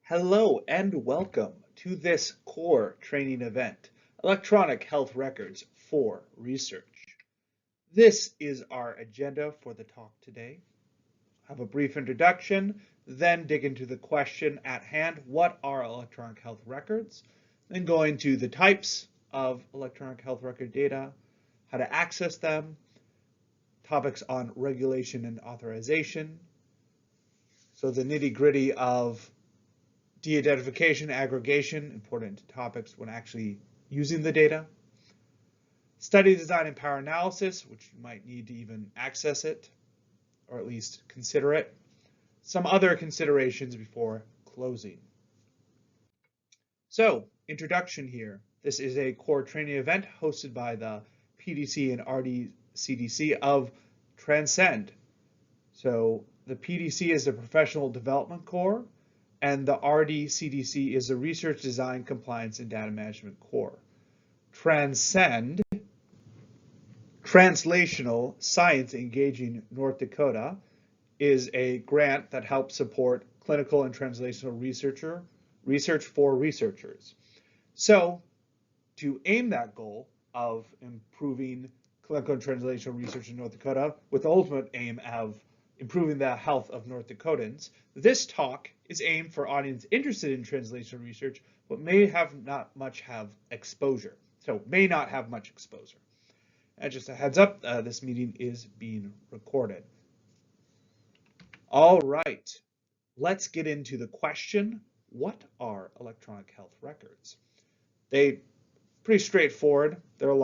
Hello and welcome to this core training event, Electronic Health Records for Research. This is our agenda for the talk today. Have a brief introduction, then dig into the question at hand, what are electronic health records? Then go into the types of electronic health record data, how to access them, topics on regulation and authorization, so the nitty-gritty of de-identification, aggregation, important topics when actually using the data. Study design and power analysis, which you might need to even access it, or at least consider it. Some other considerations before closing. So, introduction here. This is a core training event hosted by the PDC and RDCDC of TRANSCEND. So, the PDC is the Professional Development Core, and the RDCDC is the Research Design, Compliance, and Data Management Core. TRANSCEND, Translational Science Engaging North Dakota, is a grant that helps support clinical and translational research for researchers. So, to aim that goal of improving clinical and translational research in North Dakota, with the ultimate aim of improving the health of North Dakotans, this talk is aimed for audience interested in translational research, but may not have exposure. So may not have much exposure. And just a heads up, this meeting is being recorded. All right, let's get into the question, what are electronic health records? They're pretty straightforward. They're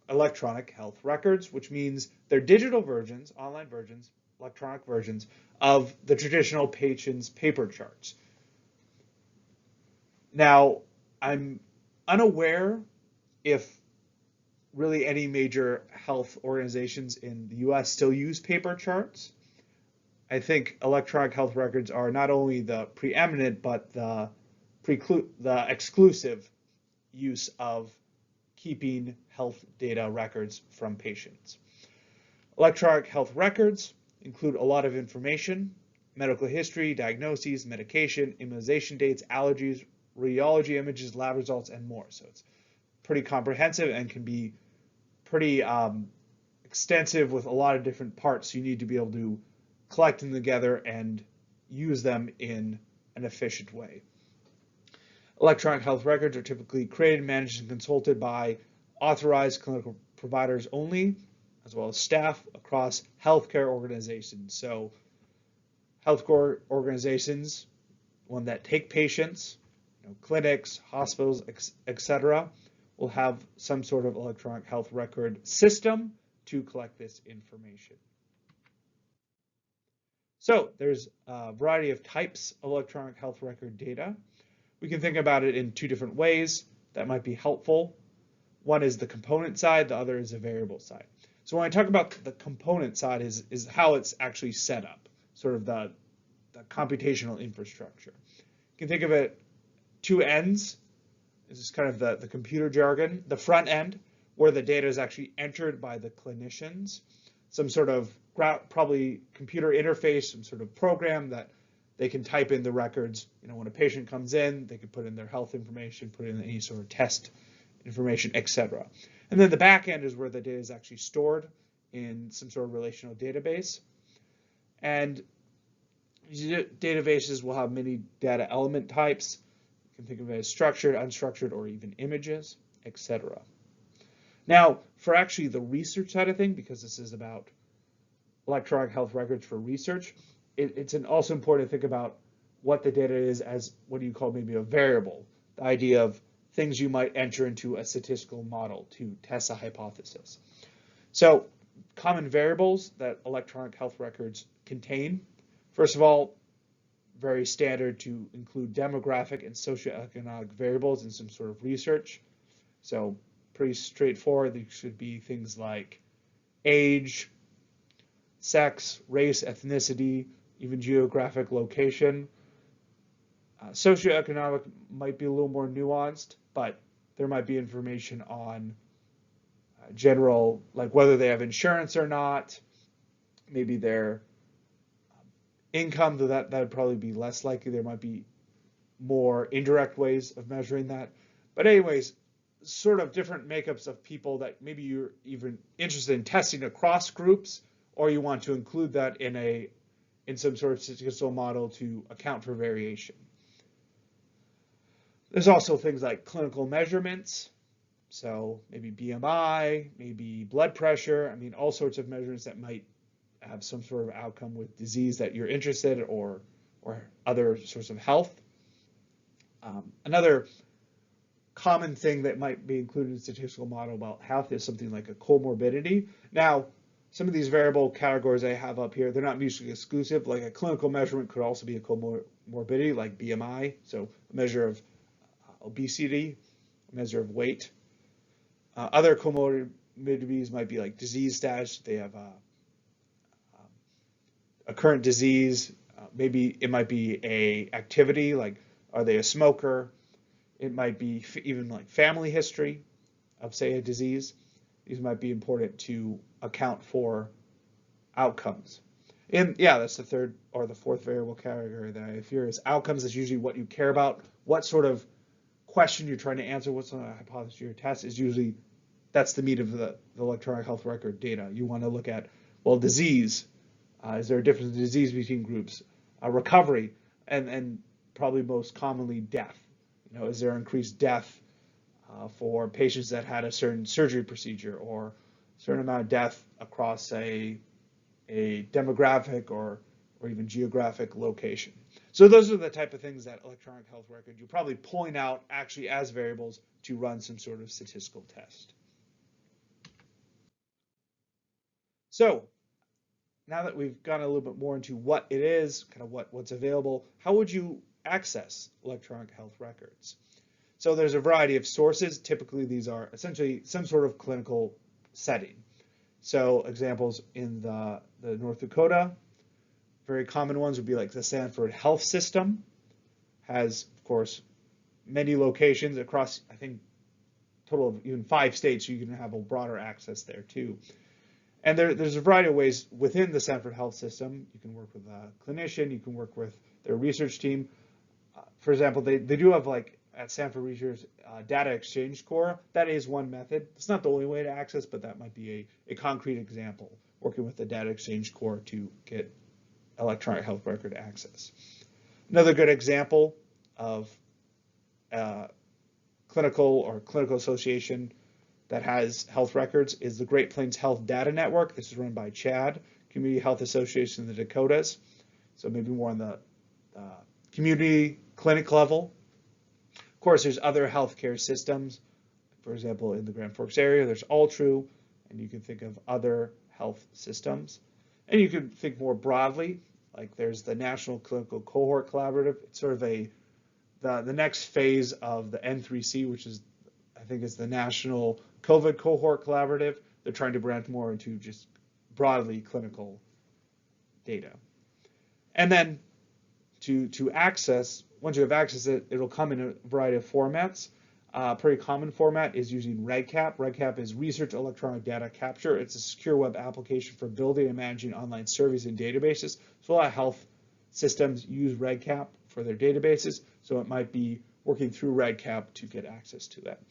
electronic health records, which means they're digital versions, online versions, electronic versions of the traditional patient's paper charts. Now, I'm unaware if really any major health organizations in the US still use paper charts. I think electronic health records are not only the preeminent, but the exclusive use of keeping health data records from patients. Electronic health records include a lot of information: medical history, diagnoses, medication, immunization dates, allergies, radiology images, lab results, and more. So it's pretty comprehensive and can be pretty extensive with a lot of different parts. You need to be able to collect them together and use them in an efficient way. Electronic health records are typically created, managed, and consulted by authorized clinical providers only, as well as staff across healthcare organizations. So healthcare organizations, one that take patients, clinics, hospitals, etc., will have some sort of electronic health record system to collect this information. So there's a variety of types of electronic health record data. We can think about it in two different ways that might be helpful. One is the component side, the other is the variable side. So when I talk about the component side is how it's actually set up, sort of the computational infrastructure. You can think of it two ends. This is kind of the computer jargon. The front end, where the data is actually entered by the clinicians, some sort of probably computer interface, some sort of program that they can type in the records. When a patient comes in, they can put in their health information, put in any sort of test information, etc. And then the back end is where the data is actually stored in some sort of relational database. And these databases will have many data element types. You can think of it as structured, unstructured, or even images, etc. Now, for actually the research side of things, because this is about electronic health records for research, it's also important to think about what the data is as what do you call maybe a variable, the idea of things you might enter into a statistical model to test a hypothesis. So common variables that electronic health records contain, first of all, very standard to include demographic and socioeconomic variables in some sort of research. So pretty straightforward. These should be things like age, sex, race, ethnicity, even geographic location. Socioeconomic might be a little more nuanced, but there might be information on general, like whether they have insurance or not, maybe their income, though that would probably be less likely. There might be more indirect ways of measuring that. But anyways, sort of different makeups of people that maybe you're even interested in testing across groups, or you want to include that in some sort of statistical model to account for variation. There's also things like clinical measurements. So maybe BMI, maybe blood pressure. I mean, all sorts of measurements that might have some sort of outcome with disease that you're interested in, or other sorts of health. Another common thing that might be included in a statistical model about health is something like a comorbidity. Now, some of these variable categories I have up here, they're not mutually exclusive. Like a clinical measurement could also be a comorbidity, like BMI, so a measure of obesity, a measure of weight. Other comorbidities might be like disease status. They have a current disease. Maybe it might be a activity, like are they a smoker? It might be even like family history of, say, a disease. These might be important to account for outcomes. And yeah, that's the third or the fourth variable category that I have here is outcomes. Is usually what you care about. What sort of question you're trying to answer, what's the hypothesis of your test is usually, that's the meat of the electronic health record data. You want to look at, well, disease. Is there a difference in disease between groups? Recovery, and probably most commonly death. You know, is there increased death for patients that had a certain surgery procedure, or a certain amount of death across a demographic or even geographic location? So those are the type of things that electronic health record you're probably pulling out actually as variables to run some sort of statistical test. So now that we've gone a little bit more into what it is, kind of what's available, how would you access electronic health records? So there's a variety of sources. Typically, these are essentially some sort of clinical setting. So examples in the North Dakota, very common ones would be like the Sanford Health System, has, of course, many locations across, I think, total of even 5 states, so you can have a broader access there too. And there's a variety of ways within the Sanford Health System. You can work with a clinician, you can work with their research team. For example, they do have, like at Sanford Research, data exchange core. That is one method. It's not the only way to access, but that might be a concrete example, working with the data exchange core to get electronic health record access. Another good example of clinical association that has health records is the Great Plains Health Data Network. This is run by CHAD, Community Health Association in the Dakotas. So maybe more on the community clinic level. Of course, there's other healthcare systems. For example, in the Grand Forks area, there's Altru, and you can think of other health systems. And you can think more broadly, like there's the National Clinical Cohort Collaborative. It's sort of the next phase of the N3C, which is, I think, is the National COVID Cohort Collaborative. They're trying to branch more into just broadly clinical data. And then to access, once you have access, it'll come in a variety of formats. A pretty common format is using REDCap. REDCap is Research Electronic Data Capture. It's a secure web application for building and managing online surveys and databases. So a lot of health systems use REDCap for their databases. So it might be working through REDCap to get access to that.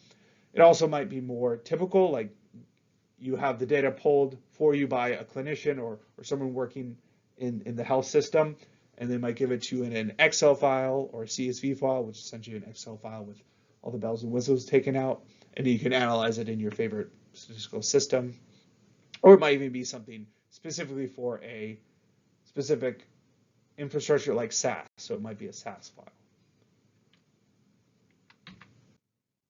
It also might be more typical, like you have the data pulled for you by a clinician or someone working in the health system, and they might give it to you in an Excel file or a CSV file, which is essentially an Excel file with all the bells and whistles taken out, and you can analyze it in your favorite statistical system. Or it might even be something specifically for a specific infrastructure like SAS, so it might be a SAS file.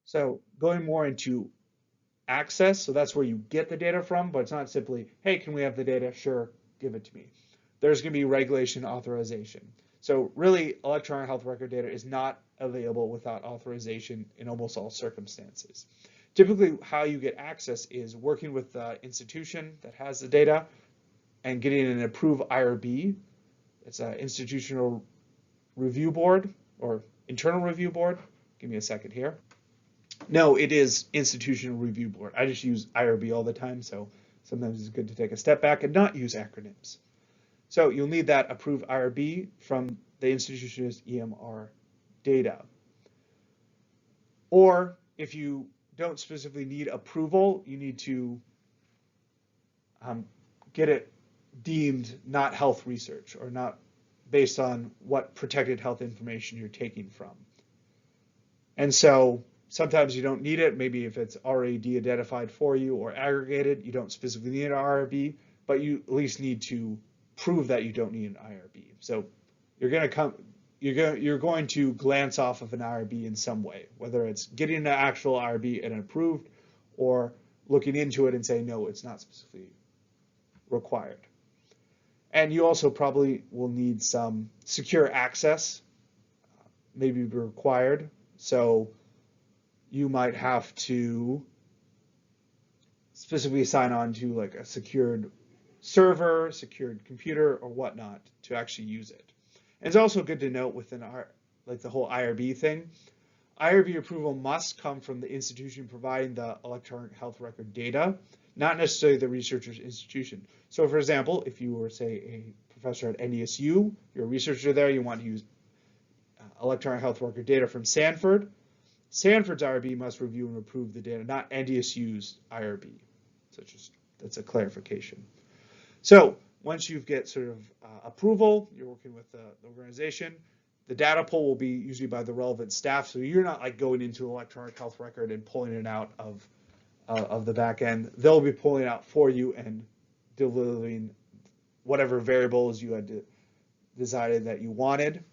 So going more into access, so that's where you get the data from, but it's not simply, hey, can we have the data? Sure, give it to me. There's going to be regulation authorization. So really, electronic health record data is not available without authorization in almost all circumstances. Typically, how you get access is working with the institution that has the data and getting an approved IRB. It's an institutional review board or internal review board. Give me a second here. No, it is institutional review board. I just use IRB all the time, so sometimes it's good to take a step back and not use acronyms. So you'll need that approved IRB from the institution's EMR data. Or if you don't specifically need approval, you need to get it deemed not health research or not based on what protected health information you're taking from. And so sometimes you don't need it. Maybe if it's already de-identified for you or aggregated, you don't specifically need an IRB, but you at least need to prove that you don't need an IRB. So you're going to glance off of an IRB in some way, whether it's getting an actual IRB and approved or looking into it and saying, no, it's not specifically required. And you also probably will need some secure access, maybe required. So you might have to specifically sign on to like a secured server, secured computer, or whatnot to actually use it. And it's also good to note within the whole IRB thing, IRB approval must come from the institution providing the electronic health record data, not necessarily the researcher's institution. So for example, if you were, say, a professor at NDSU, you're a researcher there, you want to use electronic health record data from Stanford, Stanford's IRB must review and approve the data, not NDSU's IRB. So that's a clarification. So once you get sort of approval, you're working with the organization, the data pull will be usually by the relevant staff. So you're not like going into an electronic health record and pulling it out of the back end. They'll be pulling it out for you and delivering whatever variables you had decided that you wanted,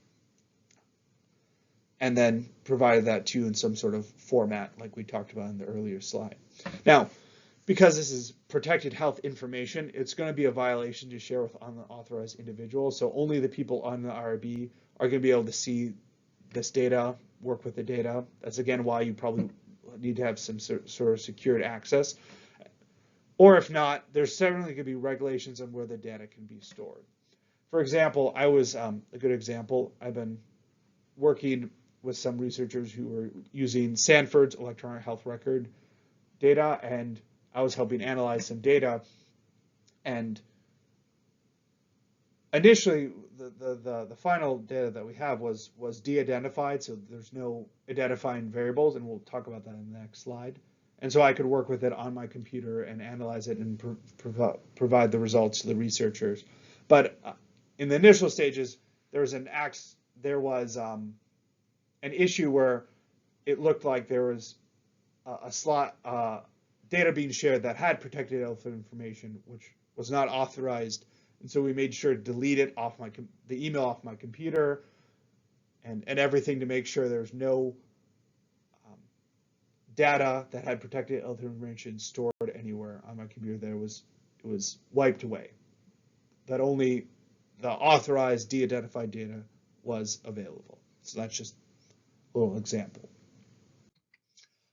and then provided that to you in some sort of format like we talked about in the earlier slide. Now, because this is protected health information, it's going to be a violation to share with unauthorized individuals. So only the people on the IRB are going to be able to see this data, work with the data. That's again why you probably need to have some sort of secured access. Or if not, there's certainly going to be regulations on where the data can be stored. For example, I was a good example. I've been working with some researchers who were using Stanford's electronic health record data, and I was helping analyze some data. And initially, the final data that we have was de-identified, so there's no identifying variables, and we'll talk about that in the next slide. And so I could work with it on my computer and analyze it and provide the results to the researchers. But in the initial stages, there was an issue where it looked like there was a slot data being shared that had protected health information, which was not authorized. And so we made sure to delete it off the email off my computer and everything to make sure there's no data that had protected health information stored anywhere on my computer. It was wiped away. That only the authorized de-identified data was available. So that's just a little example.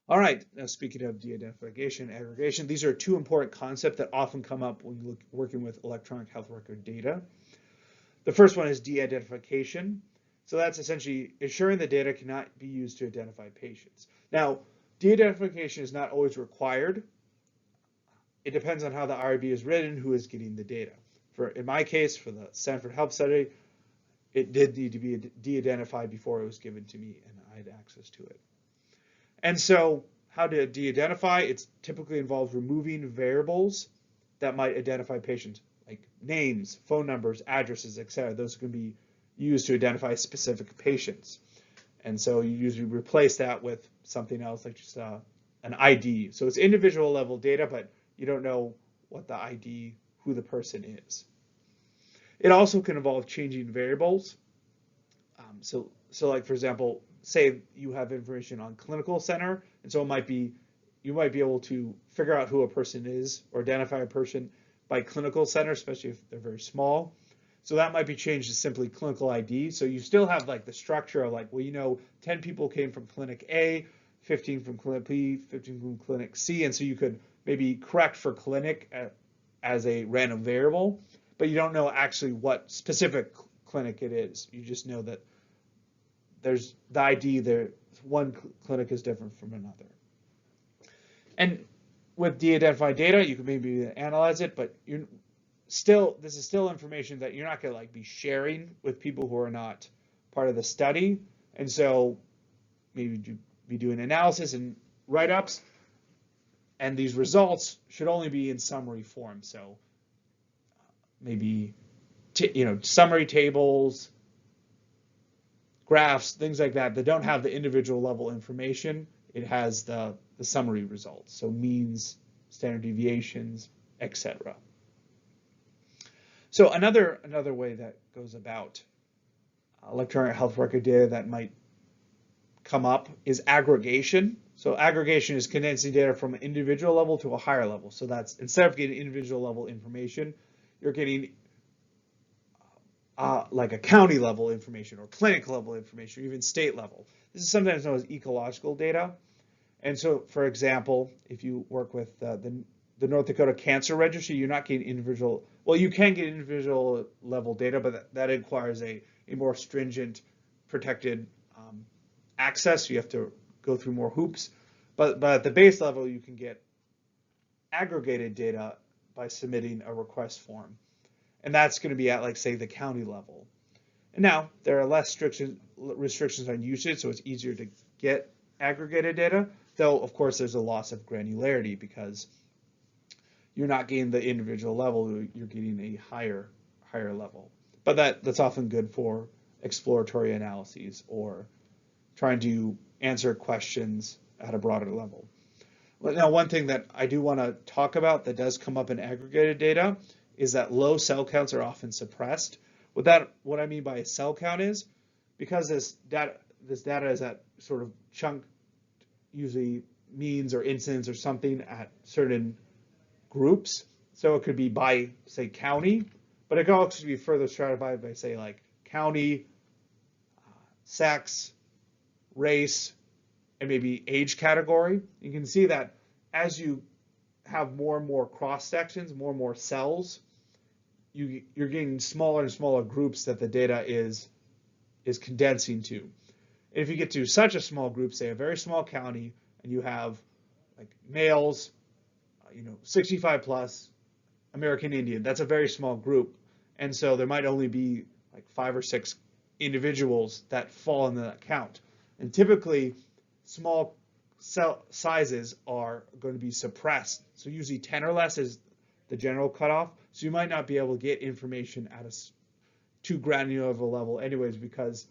All right, now speaking of de-identification and aggregation, these are two important concepts that often come up when you're working with electronic health record data. The first one is de-identification. So that's essentially ensuring the data cannot be used to identify patients. Now, de-identification is not always required. It depends on how the IRB is written, who is getting the data. In my case, for the Stanford Health Study, it did need to be de-identified before it was given to me and I had access to it. And so how to de-identify? It typically involves removing variables that might identify patients, like names, phone numbers, addresses, etc. Those can be used to identify specific patients. And so you usually replace that with something else, like just an ID. So it's individual level data, but you don't know what the ID, who the person is. It also can involve changing variables. So like, for example, say you have information on clinical center, and so you might be able to figure out who a person is or identify a person by clinical center, especially if they're very small. So that might be changed to simply clinical ID. So you still have like the structure of like, well, 10 people came from clinic A, 15 from clinic B, 15 from clinic C. And so you could maybe correct for clinic as a random variable, but you don't know actually what specific clinic it is. You just know that there's the ID there. One clinic is different from another. And with de-identified data, you can maybe analyze it, but this is still information that you're not going to like be sharing with people who are not part of the study. And so maybe be doing analysis and write-ups, and these results should only be in summary form. So maybe summary tables, graphs, things like that don't have the individual level information. It has the summary results, so means, standard deviations, etc. So another way that goes about electronic health record data that might come up is aggregation. So aggregation is condensing data from an individual level to a higher level. So that's, instead of getting individual level information, you're getting like a county level information or clinic level information, or even state level. This is sometimes known as ecological data. And so, for example, if you work with the North Dakota Cancer Registry, you're not getting individual, well, you can get individual level data, but that requires a more stringent protected access. You have to go through more hoops. But at the base level, you can get aggregated data by submitting a request form. And that's going to be at, like, say, the county level. And now there are less restrictions on usage, so it's easier to get aggregated data, though, of course, there's a loss of granularity because you're not getting the individual level, you're getting a higher level. But that's often good for exploratory analyses or trying to answer questions at a broader level. Now, one thing that I do want to talk about that does come up in aggregated data is that low cell counts are often suppressed. What I mean by a cell count is, because this data is at sort of chunk, usually means or incidence or something at certain groups. So it could be by, say, county, but it could also be further stratified by, say, like county, sex, race, and maybe age category. You can see that as you have more and more cross sections, more and more cells, you're getting smaller and smaller groups that the data is condensing to. And if you get to such a small group, say a very small county, and you have like males, 65 plus, American Indian, that's a very small group. And so there might only be like 5 or 6 individuals that fall in that count. And typically, small cell sizes are going to be suppressed. So usually 10 or less is the general cutoff. So you might not be able to get information at a too granular of a level anyways, because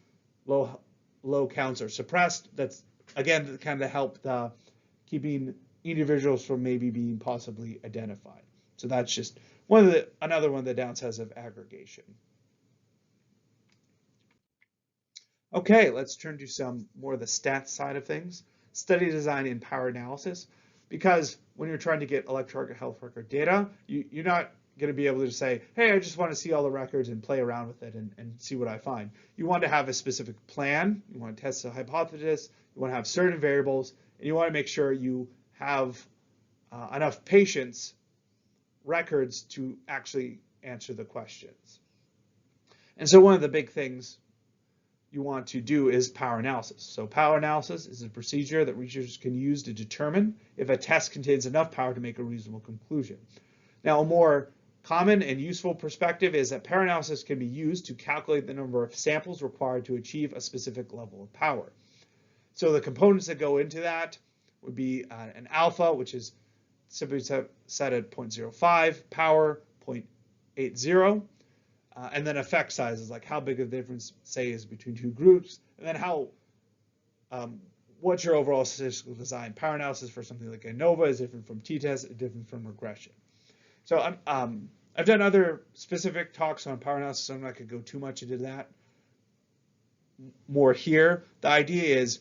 low counts are suppressed. That's, again, kind of help the keeping individuals from maybe being possibly identified. So that's just another one of the downsides of aggregation. Okay, let's turn to some more of the stats side of things. Study design and power analysis, because when you're trying to get electronic health record data, you're not going to be able to say, hey, I just want to see all the records and play around with it and see what I find. You want to have a specific plan. You want to test a hypothesis. You want to have certain variables, and you want to make sure you have enough patients' records to actually answer the questions. And so one of the big things you want to do is power analysis. So power analysis is a procedure that researchers can use to determine if a test contains enough power to make a reasonable conclusion. Now, a more common and useful perspective is that power analysis can be used to calculate the number of samples required to achieve a specific level of power. So the components that go into that would be an alpha, which is simply set at 0.05, power 0.80, and then effect sizes, like how big of the difference, say, is between two groups, and then what's your overall statistical design. Power analysis for something like ANOVA is different from t-test, different from regression. So I've done other specific talks on power analysis, so I'm not going to go too much into that more here. The idea is,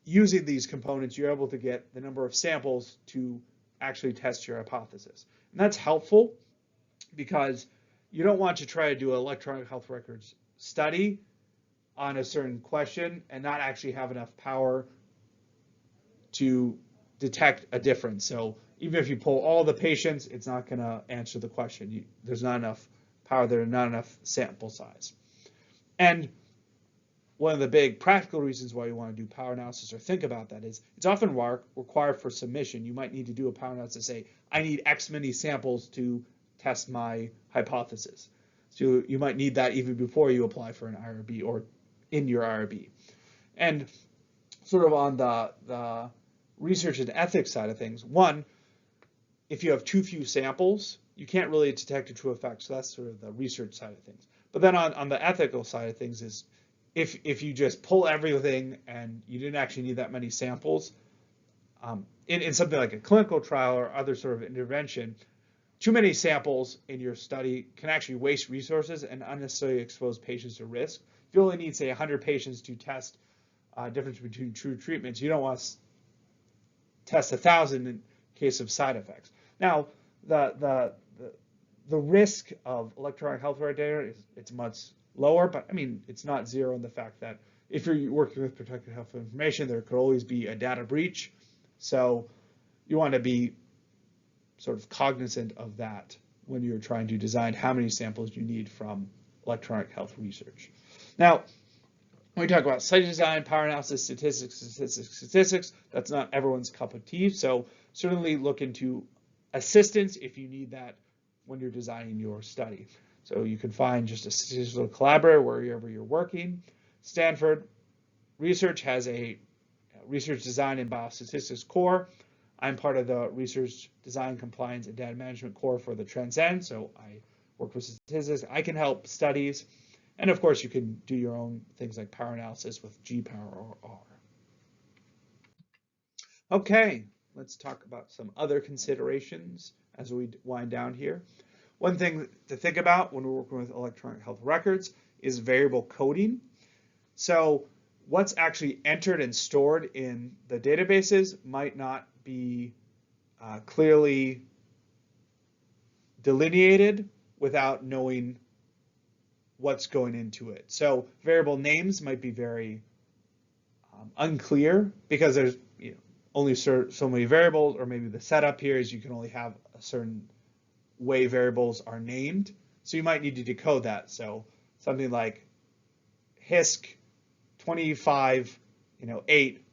using these components, you're able to get the number of samples to actually test your hypothesis. And that's helpful because you don't want to try to do an electronic health records study on a certain question and not actually have enough power to detect a difference. So even if you pull all the patients, it's not going to answer the question. There's not enough power, there's not enough sample size. And one of the big practical reasons why you want to do power analysis or think about that is it's often required for submission. You might need to do a power analysis to say, I need X many samples to test my hypothesis. So you might need that even before you apply for an IRB or in your IRB. And sort of on the research and ethics side of things, one, if you have too few samples, you can't really detect a true effect. So that's sort of the research side of things. But then on the ethical side of things is if you just pull everything and you didn't actually need that many samples, in something like a clinical trial or other sort of intervention, too many samples in your study can actually waste resources and unnecessarily expose patients to risk. If you only need, say, 100 patients to test difference between true treatments, you don't want to test 1,000 in case of side effects. Now, the risk of electronic health record data it's much lower, but I mean it's not zero in the fact that if you're working with protected health information, there could always be a data breach. So you want to be sort of cognizant of that when you're trying to design how many samples you need from electronic health research. Now, when we talk about study design, power analysis, statistics, that's not everyone's cup of tea. So certainly look into assistance if you need that when you're designing your study. So you can find just a statistical collaborator wherever you're working. Stanford Research has a research design and biostatistics core. I'm part of the research design, compliance, and data management core for the TRANSCEND. So I work with statistics. I can help studies. And of course, you can do your own things like power analysis with G-Power or R. Okay, let's talk about some other considerations as we wind down here. One thing to think about when we're working with electronic health records is variable coding. So what's actually entered and stored in the databases might not be clearly delineated without knowing what's going into it. So variable names might be very unclear because there's only so many variables, or maybe the setup here is you can only have a certain way variables are named. So you might need to decode that. So something like HISC 25, 8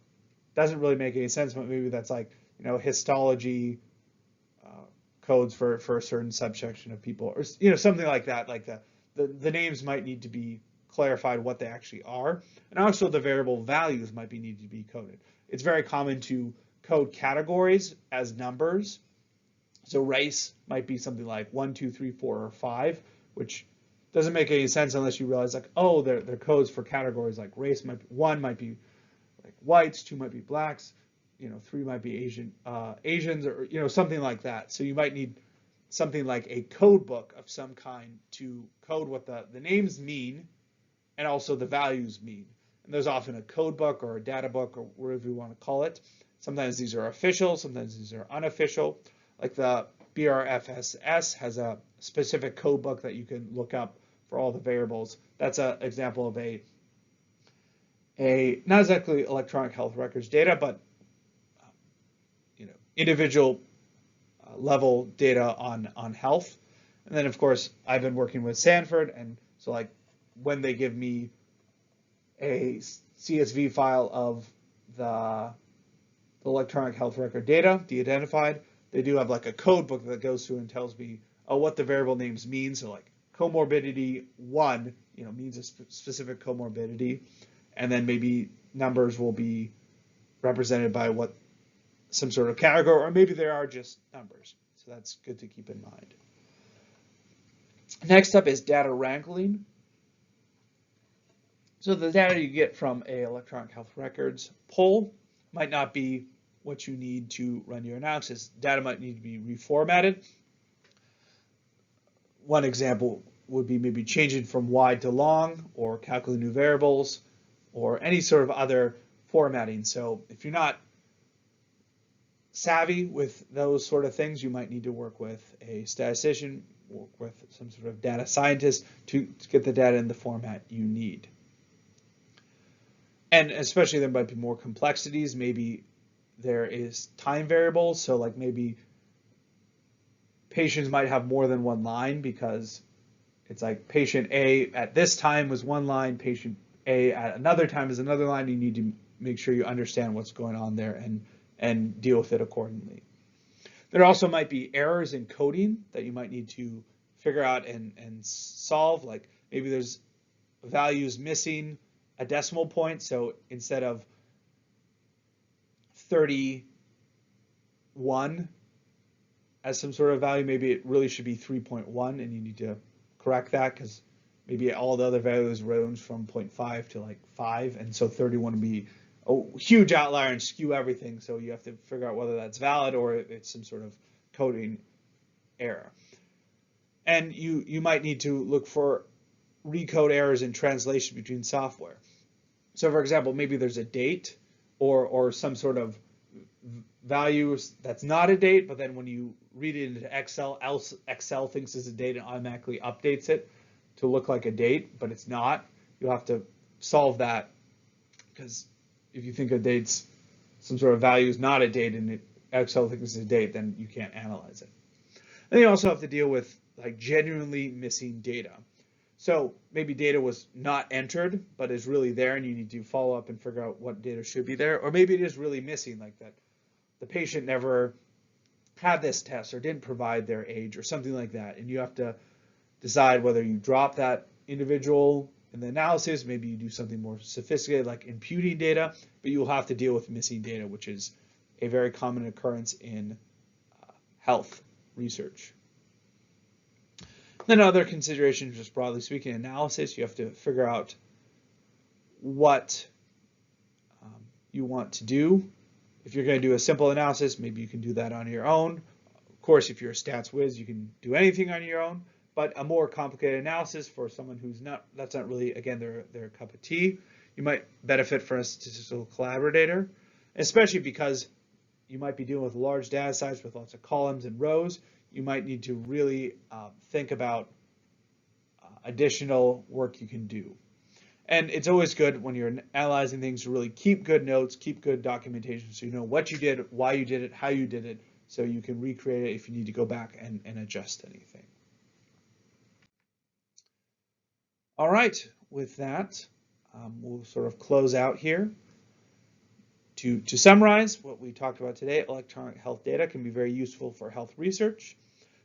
doesn't really make any sense, but maybe that's like, histology codes for a certain subsection of people, or something like that. Like the names might need to be clarified what they actually are, and also the variable values might need to be coded. It's very common to code categories as numbers. So race might be something like 1, 2, 3, 4, or 5, which doesn't make any sense unless you realize like, oh, they're codes for categories. Like race might be 1 might be like whites, 2 might be blacks, 3 might be Asians, or something like that. So you might need something like a code book of some kind to code what the names mean and also the values mean. And there's often a code book or a data book or whatever you want to call it. Sometimes these are official, sometimes these are unofficial. Like the BRFSS has a specific code book that you can look up for all the variables. That's an example of a not exactly electronic health records data, but individual level data on health. And then of course I've been working with Stanford, and so like when they give me a CSV file of the electronic health record data, de-identified, they do have like a code book that goes through and tells me what the variable names mean. So like comorbidity 1, means a specific comorbidity, and then maybe numbers will be represented by some sort of category, or maybe they are just numbers. So that's good to keep in mind. Next up is data wrangling. So the data you get from a electronic health records poll might not be what you need to run your analysis. Data might need to be reformatted. One example would be maybe changing from wide to long, or calculating new variables, or any sort of other formatting. So if you're not savvy with those sort of things, you might need to work with a statistician, work with some sort of data scientist to get the data in the format you need. And especially there might be more complexities. Maybe there is time variables. So like maybe patients might have more than one line because it's like patient A at this time was one line, patient A at another time is another line. You need to make sure you understand what's going on there and deal with it accordingly. There also might be errors in coding that you might need to figure out and solve. Like maybe there's values missing a decimal point. So instead of 31 as some sort of value, maybe it really should be 3.1, and you need to correct that because maybe all the other values range from 0.5 to like 5, and so 31 would be a huge outlier and skew everything. So you have to figure out whether that's valid or it's some sort of coding error. And you might need to look for recode errors in translation between software. So for example, maybe there's a date or some sort of value that's not a date, but then when you read it into Excel, Excel thinks it's a date and automatically updates it to look like a date, but it's not. You'll have to solve that, because if you think a date's some sort of value is not a date and Excel thinks it's a date, then you can't analyze it. And you also have to deal with like genuinely missing data. So maybe data was not entered, but is really there, and you need to follow up and figure out what data should be there. Or maybe it is really missing, like that the patient never had this test or didn't provide their age or something like that. And you have to decide whether you drop that individual in the analysis. Maybe you do something more sophisticated like imputing data, but you'll have to deal with missing data, which is a very common occurrence in health research. Then other considerations, just broadly speaking, analysis, you have to figure out what you want to do. If you're going to do a simple analysis, maybe you can do that on your own. Of course, if you're a stats whiz, you can do anything on your own, but a more complicated analysis for someone who's not, that's not really, again, their cup of tea, you might benefit from a statistical collaborator, especially because you might be dealing with large data sets with lots of columns and rows. You might need to really think about additional work you can do. And it's always good when you're analyzing things to really keep good notes, keep good documentation, so you know what you did, why you did it, how you did it, so you can recreate it if you need to go back and adjust anything. All right, with that, we'll sort of close out here. To summarize what we talked about today, electronic health data can be very useful for health research.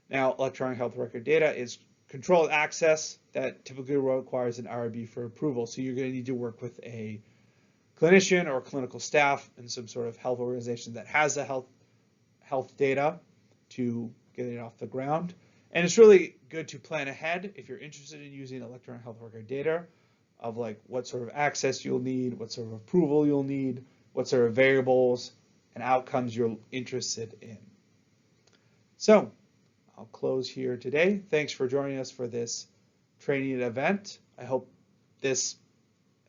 Now, electronic health record data is controlled access that typically requires an IRB for approval. So you're going to need to work with a clinician or clinical staff in some sort of health organization that has the health data to get it off the ground. And it's really good to plan ahead if you're interested in using electronic health record data, of like what sort of access you'll need, what sort of approval you'll need, what sort of variables and outcomes you're interested in. So I'll close here today. Thanks for joining us for this training event. I hope this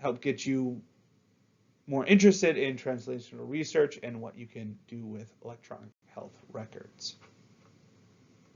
helped get you more interested in translational research and what you can do with electronic health records.